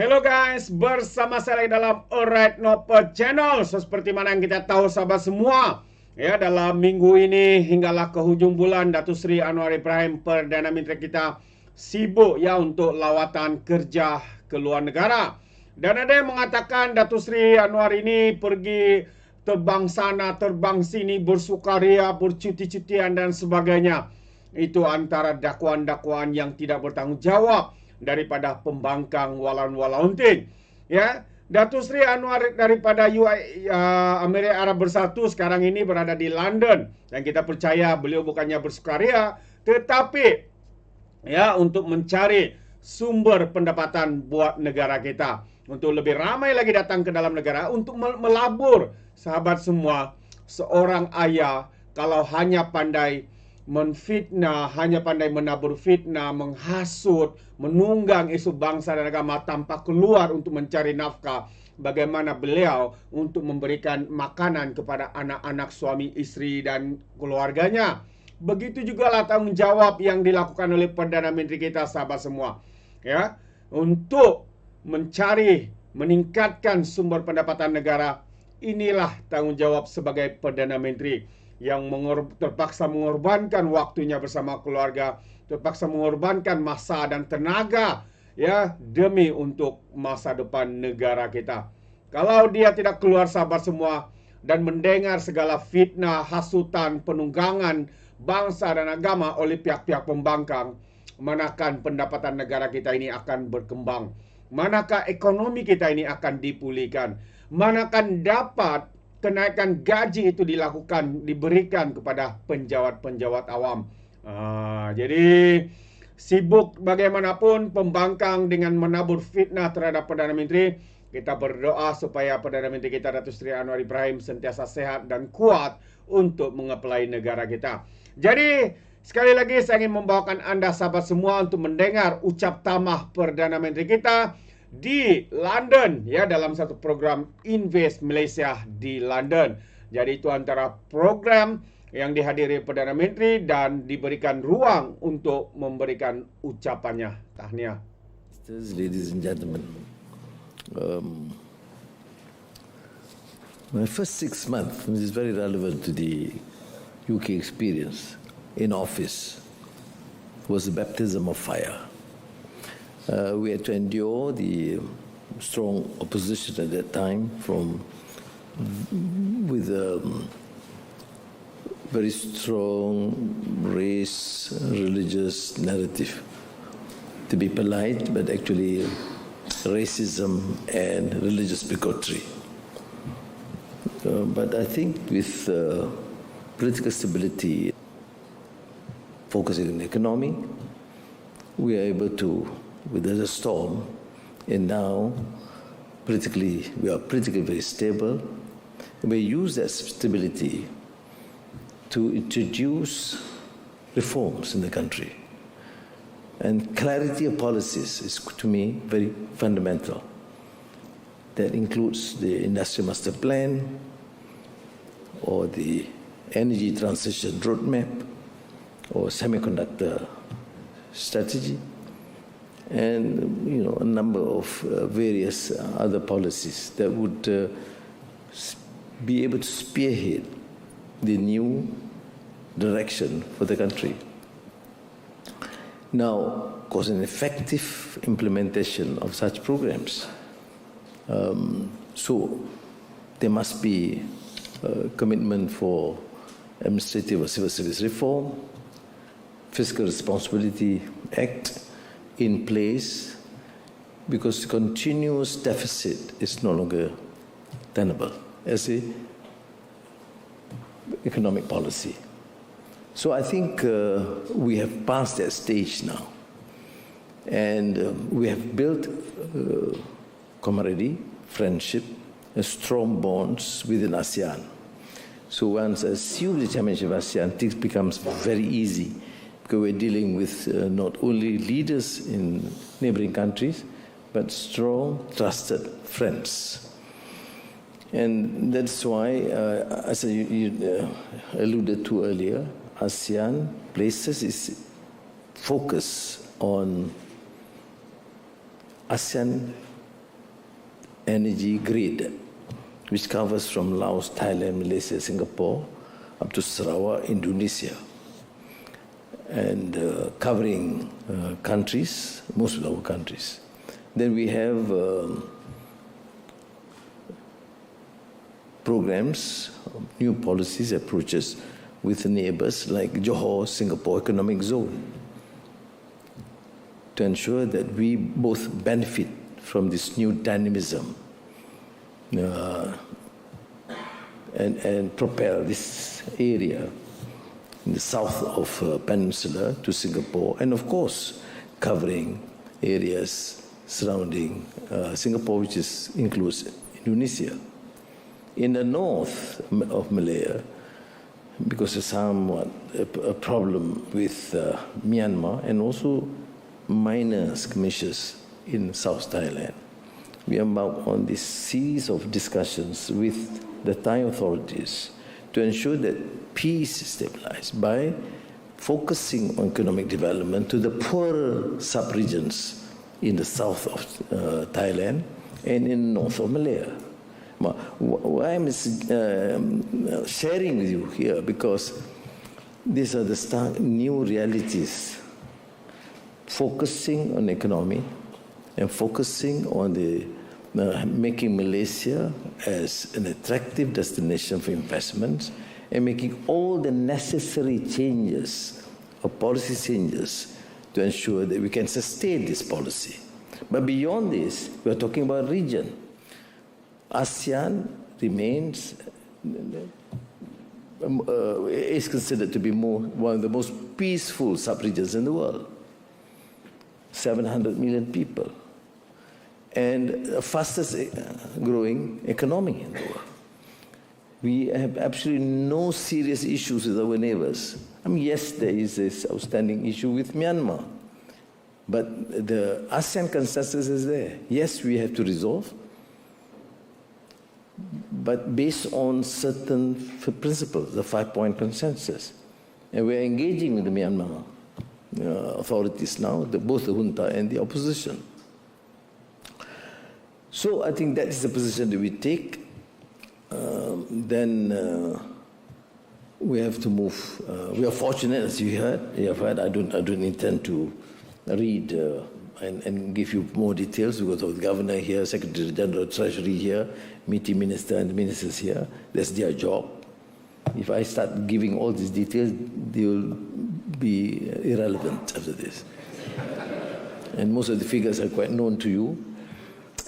Hello guys, bersama saya lagi dalam ORAITNOPO channel. Seperti mana yang kita tahu sahabat semua, ya, dalam minggu ini hinggalah ke hujung bulan, Datuk Seri Anwar Ibrahim, Perdana Menteri kita, sibuk ya untuk lawatan kerja ke luar negara. Dan ada yang mengatakan Datuk Seri Anwar ini pergi terbang sana, terbang sini, bersukaria, bercuti-cutian dan sebagainya. Itu antara dakwaan-dakwaan yang tidak bertanggungjawab daripada Pembangkang Walaun-Walaunting. Ya, Datuk Seri Anwar daripada Amerika Arab Bersatu sekarang ini berada di London, dan kita percaya beliau bukannya bersukaria, tetapi ya untuk mencari sumber pendapatan buat negara kita, untuk lebih ramai lagi datang ke dalam negara untuk melabur. Sahabat semua, seorang ayah kalau hanya pandai menfitnah, hanya pandai menabur fitnah, menghasut, menunggang isu bangsa dan agama tanpa keluar untuk mencari nafkah, bagaimana beliau untuk memberikan makanan kepada anak-anak, suami, istri dan keluarganya. Begitu juga lah tanggungjawab yang dilakukan oleh Perdana Menteri kita, sahabat semua, ya, untuk mencari, meningkatkan sumber pendapatan negara. Inilah tanggungjawab sebagai Perdana Menteri yang terpaksa mengorbankan waktunya bersama keluarga, terpaksa mengorbankan masa dan tenaga, ya, demi untuk masa depan negara kita. Kalau dia tidak keluar, sahabat semua, dan mendengar segala fitnah, hasutan, penunggangan bangsa dan agama oleh pihak-pihak pembangkang, manakah pendapatan negara kita ini akan berkembang? Manakah ekonomi kita ini akan dipulihkan? Manakah dapat kenaikan gaji itu dilakukan, diberikan kepada penjawat-penjawat awam? Jadi sibuk bagaimanapun Pembangkang dengan menabur fitnah terhadap Perdana Menteri, kita berdoa supaya Perdana Menteri kita Datuk Seri Anwar Ibrahim sentiasa sehat dan kuat untuk mengeplai negara kita. Jadi sekali lagi saya ingin membawakan Anda sahabat semua untuk mendengar Ucaptama Perdana Menteri kita di London, ya, dalam satu program Invest Malaysia di London. Jadi itu antara program yang dihadiri Perdana Menteri dan diberikan ruang untuk memberikan ucapannya. Tahniah. Ladies and gentlemen, my first 6 months, which is very relevant to the UK experience in office, was a baptism of fire. We had to endure the strong opposition at that time with a very strong race, religious narrative. To be polite, but actually racism and religious bigotry. But I think with political stability, focusing on the economy, we are able to, with the storm, and now we are politically very stable. We use that stability to introduce reforms in the country. And clarity of policies is, to me, very fundamental. That includes the Industrial Master Plan or the Energy Transition Roadmap or Semiconductor Strategy, and a number of various other policies that would be able to spearhead the new direction for the country. Now, of course, an effective implementation of such programs. So there must be a commitment for administrative or civil service reform, Fiscal Responsibility Act in place, because continuous deficit is no longer tenable as a economic policy. So I think we have passed that stage now, and we have built camaraderie, friendship, and strong bonds within ASEAN. So once I assume the chairmanship of ASEAN, things becomes very easy, because we're dealing with not only leaders in neighboring countries, but strong, trusted friends. And that's why, as you alluded to earlier, ASEAN places its focus on ASEAN energy grid, which covers from Laos, Thailand, Malaysia, Singapore, up to Sarawak, Indonesia, and covering countries, most of our countries. Then we have programs, new policies, approaches with neighbors like Johor, Singapore Economic Zone, to ensure that we both benefit from this new dynamism and propel this area in the south of Peninsula to Singapore, and of course covering areas surrounding Singapore, which includes Indonesia. In the north of Malaya, because of somewhat a problem with Myanmar and also minor skirmishes in South Thailand, we embarked on this series of discussions with the Thai authorities to ensure that peace is stabilized by focusing on economic development to the poorer sub-regions in the south of Thailand and in the north of Malaya. Why I'm sharing with you here, because these are the stark new realities, focusing on economy and focusing on the making Malaysia as an attractive destination for investments, and making all the necessary changes or policy changes to ensure that we can sustain this policy. But beyond this, we are talking about region. ASEAN remains, is considered to be one of the most peaceful sub-regions in the world. 700 million people. And the fastest growing economy in the world. We have absolutely no serious issues with our neighbors. I mean, yes, there is this outstanding issue with Myanmar, but the ASEAN consensus is there. Yes, we have to resolve, but based on certain principles, the 5-point consensus. And we're engaging with the Myanmar authorities now, both the junta and the opposition. So I think that is the position that we take. Then we have to move. We are fortunate, as you have heard. I don't intend to read and give you more details because of the governor here, Secretary General, Treasury here, meeting minister and the ministers here. That's their job. If I start giving all these details, they will be irrelevant after this. And most of the figures are quite known to you.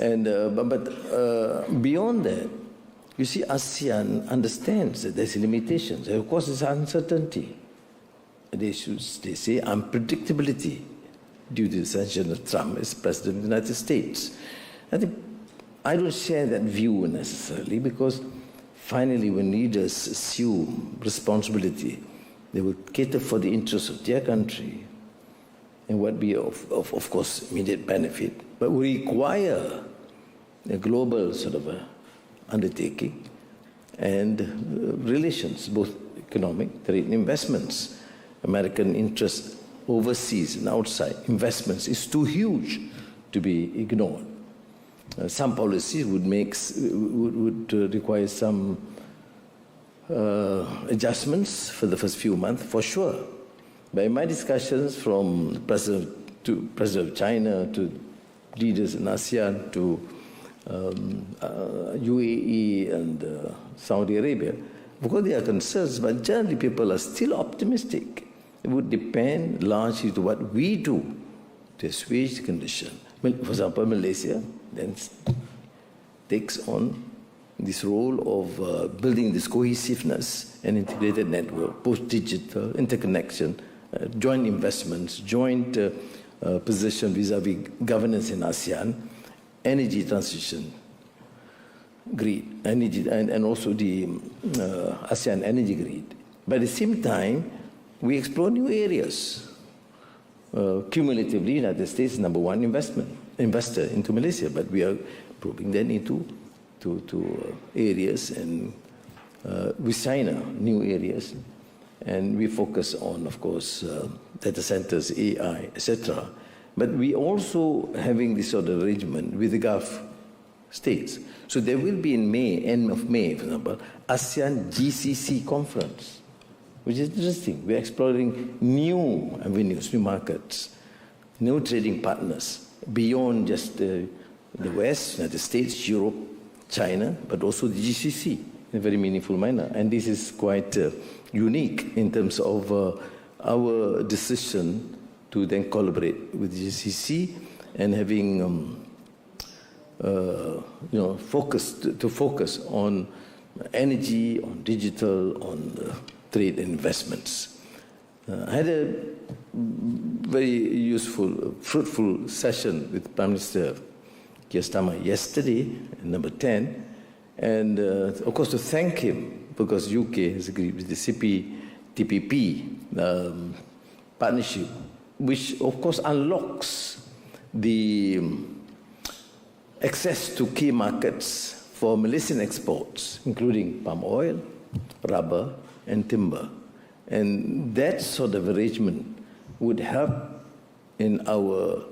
And but beyond that, you see, ASEAN understands that there's limitations. And of course, there's uncertainty. They say unpredictability due to the ascension of Trump as President of the United States. I don't share that view necessarily, because finally when leaders assume responsibility, they will cater for the interests of their country and what be of course immediate benefit, but we require a global sort of undertaking and relations, both economic, trade and investments. American interests overseas and outside investments is too huge to be ignored. Some policies would require some adjustments for the first few months, for sure. But in my discussions from the President of China to leaders in ASEAN to UAE and Saudi Arabia, of course there are concerns, but generally people are still optimistic. It would depend largely to what we do to assuage the condition. For example, Malaysia then takes on this role of building this cohesiveness and integrated network, both digital, interconnection, joint investments, joint position vis-a-vis governance in ASEAN, energy transition grid, and also the ASEAN energy grid. But at the same time, we explore new areas. Cumulatively, the United States is number one investor into Malaysia, but we are probing then into areas and with China, new areas. And we focus on, of course, data centers, AI, etc. But we also having this sort of arrangement with the Gulf states. So there will be in May, end of May, for example, ASEAN GCC conference, which is interesting. We're exploring new avenues, new markets, new trading partners beyond just the West, United States, Europe, China, but also the GCC in a very meaningful manner. And this is quite unique in terms of our decision to then collaborate with the GCC and having focus on energy, on digital, on trade and investments. I had a very useful, fruitful session with Prime Minister Ucaptama yesterday, number 10, and of course to thank him because UK has agreed with the CPTPP partnership, which of course unlocks the access to key markets for Malaysian exports, including palm oil, rubber, and timber. And that sort of arrangement would help in our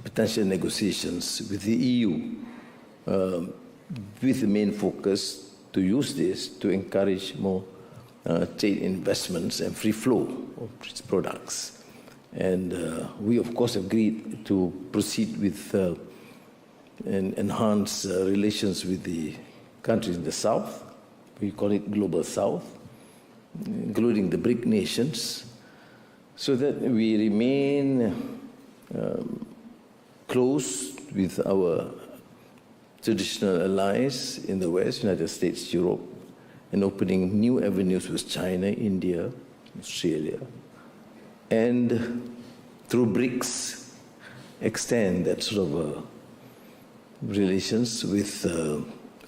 potential negotiations with the EU, with the main focus to use this to encourage more trade investments and free flow of products. And we, of course, agreed to proceed with and enhance relations with the countries in the South. We call it Global South, including the BRIC nations, so that we remain close with our traditional allies in the West, United States, Europe, and opening new avenues with China, India, Australia, and through BRICS, extend that sort of relations with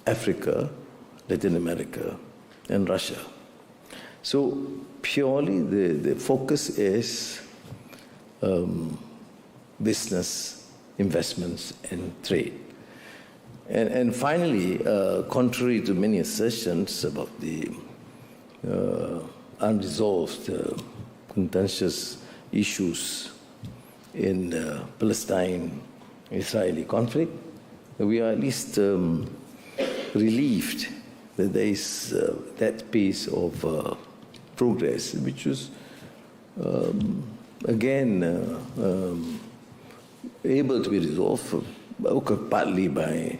Africa, Latin America, and Russia. So purely the focus is business, investments, and trade. And finally, contrary to many assertions about the unresolved contentious issues in Palestine-Israeli conflict, we are at least relieved that there is that pace of progress, which was again able to be resolved, partly by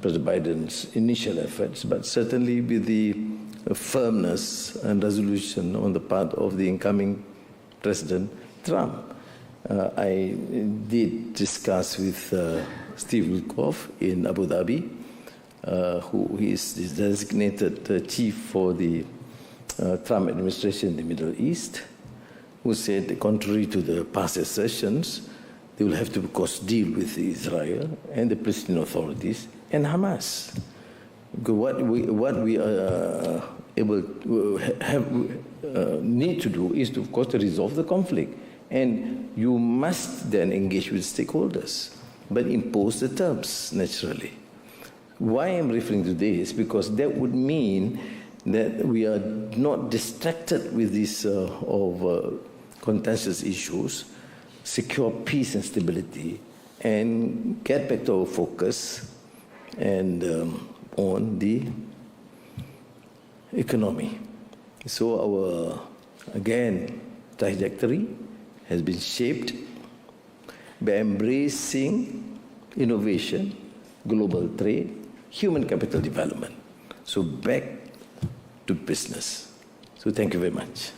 President Biden's initial efforts, but certainly with the firmness and resolution on the part of the incoming President Trump. I did discuss with Steve Witkoff in Abu Dhabi, who is the designated chief for the Trump administration in the Middle East, who said, contrary to the past assertions, they will have to, of course, deal with Israel and the Palestinian authorities and Hamas. Because what we are able to need to do is, to, of course, to resolve the conflict. And you must then engage with stakeholders, but impose the terms, naturally. Why I'm referring to this? Because that would mean that we are not distracted with these contentious issues, secure peace and stability, and get back to our focus and on the economy. So our, again, trajectory has been shaped by embracing innovation, global trade, human capital development. So back to business. So thank you very much.